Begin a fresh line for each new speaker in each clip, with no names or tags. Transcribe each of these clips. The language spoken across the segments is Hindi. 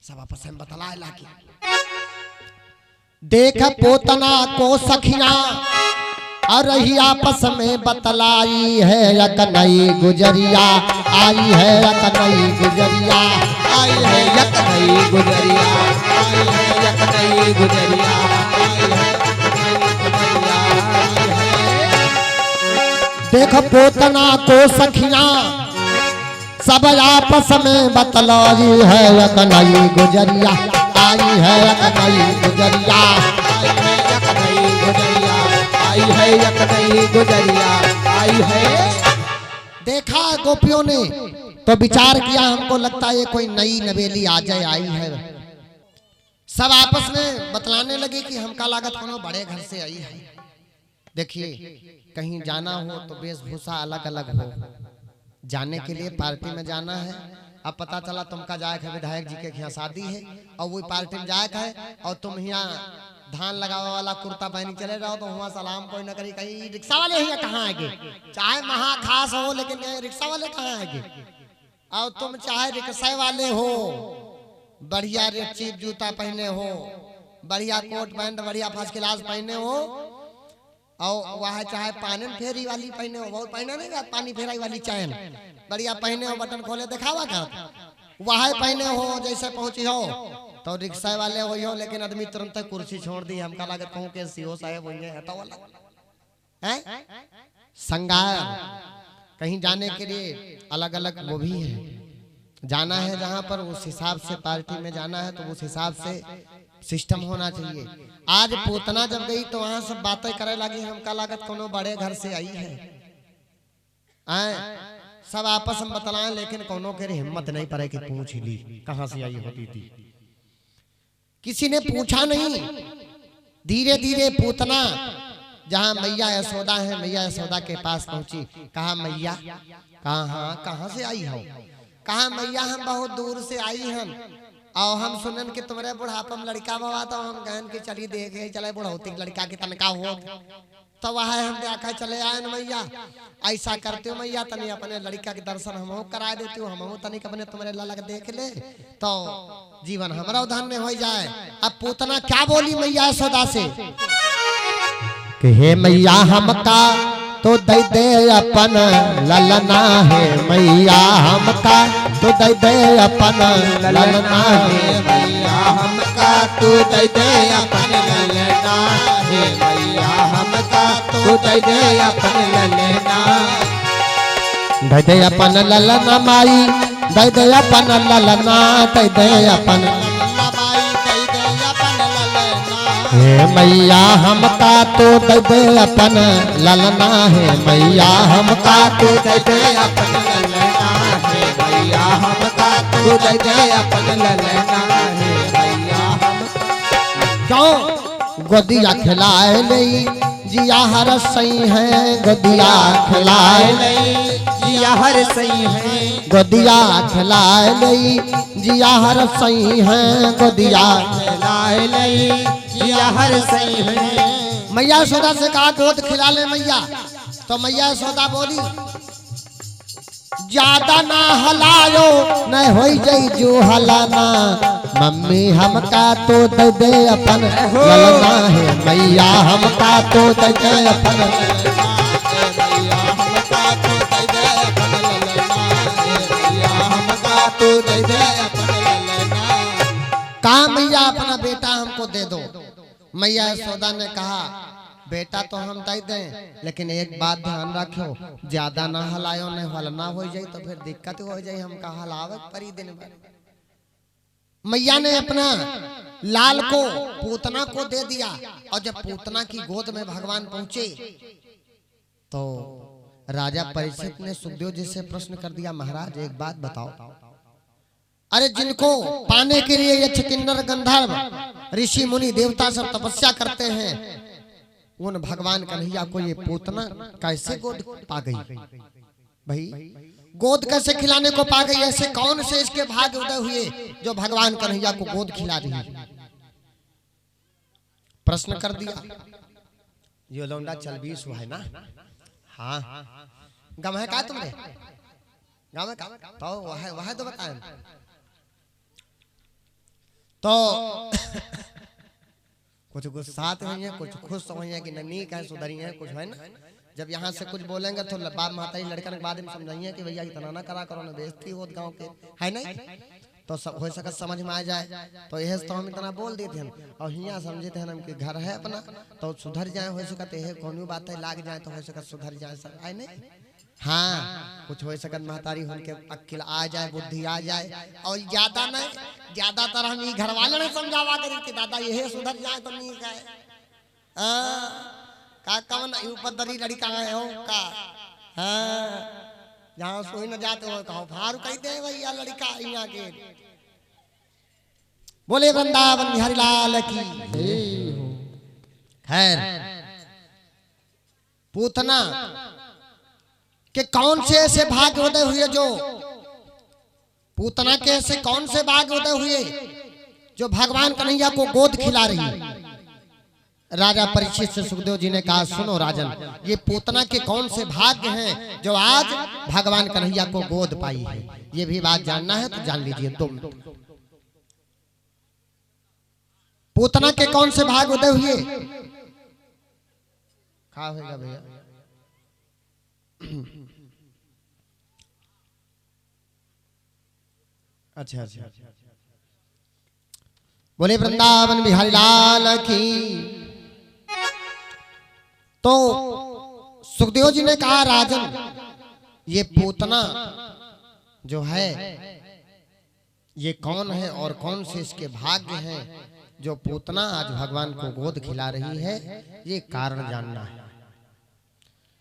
सब आपस में बतलाए लाके देख पोतना को सखिया और रही आपस में बतलाई है एक नई गुजरिया आई है एक नई गुजरिया
आई है एक नई गुजरिया आई है एक नई गुजरिया आई है
देख पोतना को सखिया सब आपस में बतलाई है एक नई गुजरिया आई है एक नई गुजरिया
आई है एक नई गुजरिया आई है।
देखा गोपियों ने तो विचार किया, हमको लगता है ये कोई नई नवेली आ जाए आई है। सब आपस में बतलाने लगे कि हमका लागत कोनो बड़े घर से आई है। देखिए कहीं जाना हो तो वेशभूषा अलग अलग हो, जाने के लिए पार्टी में जाना है। अब पता चला तुमका जाए है विधायक जी के यहाँ शादी है और वही पार्टी में जाए है और तुम यहाँ धान लगावा वाला कुर्ता पहन चले जाओ तो वहाँ सलाम कोई न करी, कहीं रिक्शा वाले यहाँ कहाँ आएंगे, चाहे महा खास हो लेकिन रिक्शा वाले कहाँ आएंगे। और तुम चाहे रिक्शा वाले हो, बढ़िया चीप जूता पहने हो, बढ़िया कोट पैंट बढ़िया फर्स्ट क्लास पहने हो, और वह चाहे पानी फेरी वाली पहने हो, बहुत पहने नहीं पानी फेराई वाली चैन बढ़िया पहने हो, बटन खोले दिखावा कर वह पहने हो जैसे पहुंची हो तो रिक्शा वाले हो लेकिन आदमी तुरंत कुर्सी छोड़ दी। हमका लागत कहूँ के सीओ साहब होंगे हटा वाला है संगार। कहीं जाने के लिए अलग अलग वो भी है, जाना है जहाँ पर उस हिसाब से पार्टी में जाना है तो उस हिसाब से सिस्टम होना चाहिए। आज पूतना जब गई तो वहां सब बातें करे लगी, हमका लागत कोनो बड़े घर से आई है। सब आपस में बतलाए लेकिन कोनो के हिम्मत नहीं पड़े कि पूछ ली कहां से आई होती थी। किसी ने पूछा नहीं। धीरे धीरे पूतना जहाँ मैया यशोदा है, मैया यशोदा के पास पहुंची। कहा मैया, कहाँ से आई हो? कहा मैया हम बहुत दूर से आई हम और हम सुनन कि तुम्हारे बुढ़ापा में लड़का बाबा तो हम गहन के चली देखे चले बुढ़ौती लड़का के तनका हो तो वह हम देखा चले आए न मैया। ऐसा करते हो मैया तनी अपने लड़का के दर्शन हम करा देती हूँ, हम तनी अपने तुम्हारे ललक देख ले तो जीवन हमारा धन्य हो जाए। अब पूतना क्या बोली मैया यशोदा से कि हे मैया हमका तो दे दे अपन ललना है मैया हमका तो दे दे अपन ललना है
मैया हमका तू दे दे अपन ललना है मैया हमका तू दे दे अपन ललना।
दे दे अपन ललना माई दे दे अपन ललना दे दे अपन हे मैया हमका तो दे दे अपन ललना है मैया हमका तो दे दे
अपन ललना है मैया हमका तू दे दे अपन ललना है मैया हमका।
क्यों गोदिया खिलाए नहीं जिया हर सही है गोदिया खिलाए नहीं
जिया हर सही है
गोदिया खिलाए नहीं जिया हर सही है गोदिया
खिलाए नहीं जिया हर सही है।
मैया यशोदा से कहा गोद खिला ले मैया। तो मैया यशोदा बोली ज्यादा ना हलायो न हो जाई जो हलाना मम्मी हमका तो दे दे अपन ललना है मैया हमका तो दे दे अपन
मैया हमका तो दे दे अपन ललना मैया हमका तो दे दे अपन ललना।
कहा मैया अपना बेटा हमको दे दो। मैया यशोदा ने कहा बेटा तो हम दे दें लेकिन एक बात ध्यान रखो ज्यादा ना हलायो न हलना हो जाए तो फिर दिक्कत हो जाए, हमका हलावत परी दिन भर। मैया ने अपना लाल को पूतना को दे दिया और जब पूतना की गोद में भगवान पहुंचे तो राजा परीक्षित ने सुखदेव जी से प्रश्न कर दिया महाराज एक बात बताओ, अरे जिनको पाने के लिए ये किन्नर गंधर्व ऋषि मुनि देवता सब तपस्या करते हैं उन भगवान कन्हैया को ये पूतना कैसे गोद पा गई? भाई गोद कैसे खिलाने को पा गई? ऐसे कौन से इसके भाग्य उदय हुए जो भगवान कन्हैया को गोद खिला रही है? प्रश्न कर दिया। ये लौंडा चलबीस हुआ है ना? हाँ गम है का तुमने गम है का? तो वह तो बताए तो कुछ गुस्सात हुई है, कुछ खुश हुई है कि नहीं कहे सुधरी है, कुछ है ना। जब यहाँ से कुछ बोलेंगे तो बाप माता लड़का के बाद में समझाइए कि भैया इतना ना करा करो ना, बेइज्जती हो गाँव के, है नहीं। तो सब हो सके समझ में आ जाए। तो यह तो हम इतना बोल देते हैं और हियाँ समझे थे हम कि घर है अपना तो सुधर जाए, हो सकता है कौन बात है लाग जाए तो हो सकता सुधर जाए सब, है नहीं। हाँ कुछ हो सकता महतारी उनके अक्ल आ जाए, बुद्धि आ जाए। और ज्यादा नहीं, ज्यादातर हम घर वाले ने समझावा करी कि दादा यही सुधर जाए तो नहीं कहे का कौन ऊपर दरी लड़का है हो का। हाँ जहाँ सोई न जाते हो कहो फारू कह दे भैया लड़का यहाँ के। बोले वृंदावन बिहारी लाल की। खैर पूतना के कौन से ऐसे भाग्य उदय हुए जो पूतना के ऐसे कौन से भाग्य उदय हुए जो भगवान कन्हैया को गोद खिला रही। राजा परीक्षित से सुखदेव जी ने कहा सुनो राजन, ये पूतना के कौन से भाग्य हैं जो आज भगवान कन्हैया को गोद पाई है। ये भी बात जानना है तो जान लीजिए तुम। पूतना के कौन से भाग्य उदय हुए। क्या होगा भैया। अच्छा अच्छा बोले वृंदावन बिहारी लाल की। तो सुखदेव जी ने कहा राजन ये पूतना जो है ये कौन है और कौन से इसके भाग्य हैं जो पूतना आज भगवान को गोद खिला रही है, ये कारण जानना है।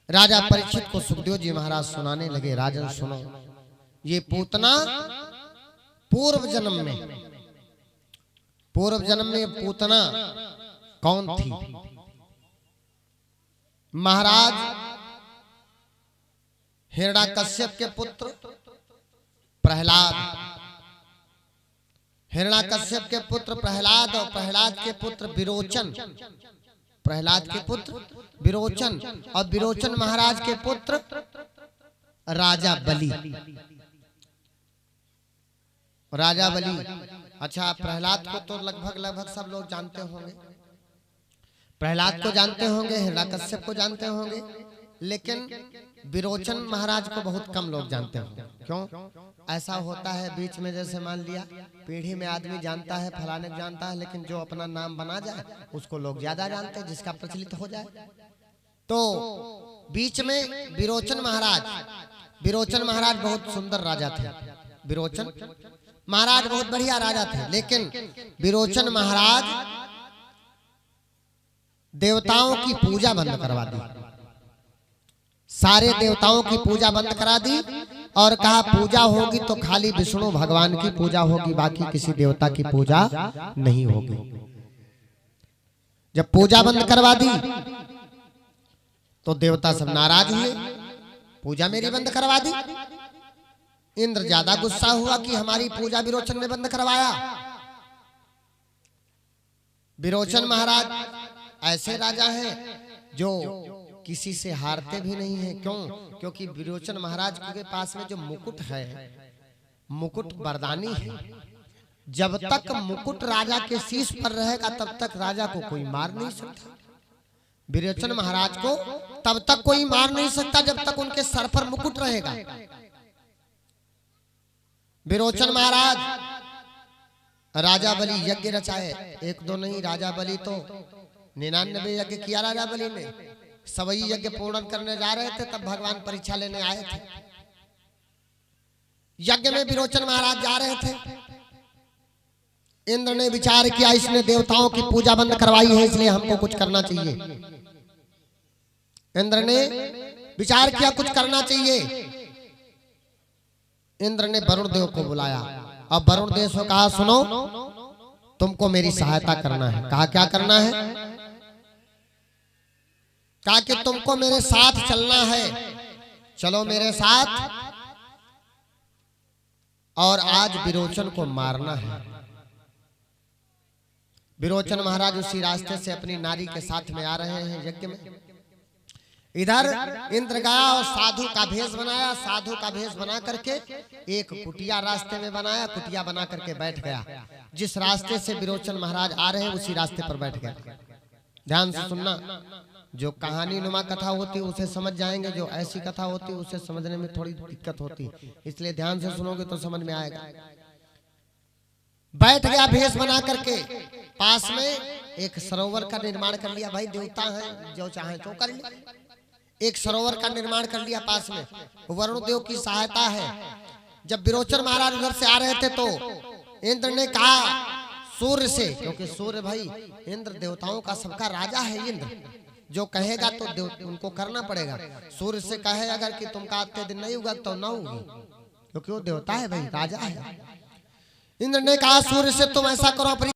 राजा परीक्षित को सुखदेव जी महाराज सुनाने लगे राजन सुनो, ये पूतना पूर्व जन्म में पूतना कौन थी। महाराज हिरण्याकश्यप के पुत्र प्रहलाद, हिरण्याकश्यप के पुत्र प्रहलाद और प्रहलाद के पुत्र विरोचन, प्रहलाद के पुत्र विरोचन और विरोचन महाराज के पुत्र राजा बलि। राजा बलि अच्छा प्रहलाद को तो लगभग सब लोग जानते होंगे, प्रहलाद को जानते होंगे, हिरण्याकश्यप को जानते होंगे, लेकिन विरोचन महाराज को बहुत कम लोग जानते होंगे। क्यों ऐसा होता है बीच में, जैसे मान लिया पीढ़ी में आदमी जानता है फलाने को जानता है, लेकिन जो अपना नाम बना जाए उसको लोग ज्यादा जानते हैं, जिसका प्रचलित हो जाए। तो बीच में विरोचन महाराज बहुत सुंदर राजा थे। विरोचन महाराज बहुत बढ़िया राजा थे, लेकिन विरोचन महाराज देवताओं की पूजा बंद करवा दी, सारे देवताओं की पूजा बंद करा दी और कहा पूजा होगी तो खाली विष्णु भगवान की पूजा होगी, बाकी किसी देवता की पूजा नहीं होगी। जब पूजा बंद करवा दी तो देवता सब नाराज हुए, पूजा मेरी बंद करवा दी। इंद्र ज्यादा गुस्सा हुआ कि हमारी पूजा विरोचन ने बंद करवाया। विरोचन महाराज ऐसे राजा हैं जो किसी से हारते भी नहीं हैं। क्यों? क्योंकि विरोचन महाराज के पास में जो मुकुट है, मुकुट वरदानी है। जब तक मुकुट राजा के शीश पर रहेगा तब तक राजा को कोई मार नहीं सकता। विरोचन महाराज को तब तक कोई मार नहीं सकता जब तक उनके सर पर मुकुट रहेगा। विरोचन महाराज राजा बलि यज्ञ रचाए, एक दो नहीं, राजा बलि तो 99 यज्ञ किया राजा बलि ने। सवई यज्ञ पूर्ण करने जा रहे थे तब भगवान परीक्षा लेने आए थे। यज्ञ में विरोचन महाराज जा रहे थे। इंद्र ने विचार किया इसने देवताओं की पूजा बंद करवाई है, इसलिए हमको कुछ करना चाहिए। इंद्र ने विचार किया कुछ करना चाहिए। इंद्र ने वरुण देव को बुलाया और वरुण देव से कहा सुनो तुमको मेरी सहायता करना है। कहा क्या करना है? कहा कि तुमको मेरे साथ चलना है, चलो मेरे साथ और आज विरोचन को मारना है। विरोचन महाराज उसी रास्ते से अपनी नारी के साथ में आ रहे हैं यज्ञ में। इधर इंद्र गया और साधु का भेष बनाया, साधु का भेष बना करके एक कुटिया रास्ते में बनाया, कुटिया बना करके बैठ गया। जिस रास्ते से विरोचन महाराज आ रहे हैं उसी रास्ते पर बैठ गया। ध्यान से सुनना, जो कहानी नुमा कथा होती है उसे समझ जाएंगे, जो ऐसी कथा होती है उसे समझने में थोड़ी दिक्कत होती है, इसलिए ध्यान से सुनोगे तो समझ में आएगा। बैठ गया भेष बना करके, पास में एक सरोवर का निर्माण कर लिया। भाई देवता हैं, जो चाहे तो कर ले। एक सरोवर का निर्माण कर लिया पास में, वरुण देव की सहायता है। जब विरोचन महाराज उधर से आ रहे थे तो इंद्र ने कहा सूर्य से, क्योंकि सूर्य भाई इंद्र देवताओं का सबका राजा है। इंद्र जो कहेगा तो उनको करना पड़ेगा। सूर्य से कहे अगर कि तुम काटते दिन नहीं उगा तो ना होगी, क्योंकि वो देवता है भाई, राजा है। इंद्र ने कहा सूर्य से तुम ऐसा करो, अपनी